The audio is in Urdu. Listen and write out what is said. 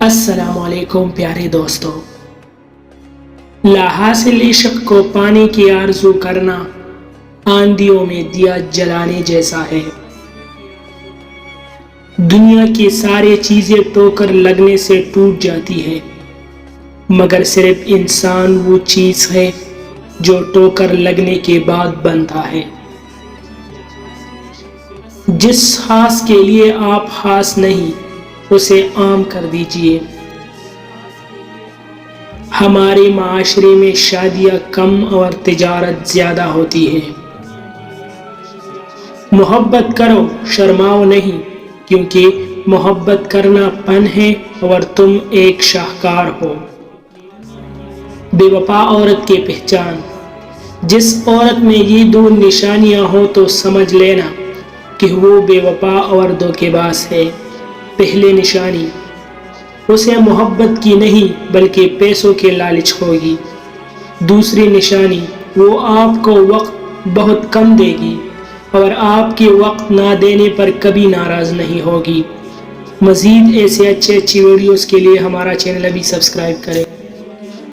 السلام علیکم پیارے دوستو، لاحاصل عشق کو پانے کی آرزو کرنا آندھیوں میں دیا جلانے جیسا ہے۔ دنیا کی ساری چیزیں ٹوکر لگنے سے ٹوٹ جاتی ہے، مگر صرف انسان وہ چیز ہے جو ٹوکر لگنے کے بعد بنتا ہے۔ جس خاص کے لیے آپ خاص نہیں، اسے عام کر دیجئے۔ ہمارے معاشرے میں شادیاں کم اور تجارت زیادہ ہوتی ہے۔ محبت کرو، شرماؤ نہیں، کیونکہ محبت کرنا فن ہے اور تم ایک شاہکار ہو۔ بے وفا عورت کی پہچان۔ جس عورت میں یہ دو نشانیاں ہوں تو سمجھ لینا کہ وہ بے وفا اور دھوکے باز ہے۔ پہلی نشانی، اسے محبت کی نہیں بلکہ پیسوں کے لالچ ہوگی۔ دوسری نشانی، وہ آپ کو وقت بہت کم دے گی اور آپ کے وقت نہ دینے پر کبھی ناراض نہیں ہوگی۔ مزید ایسے اچھی ویڈیوز کے لیے ہمارا چینل ابھی سبسکرائب کریں۔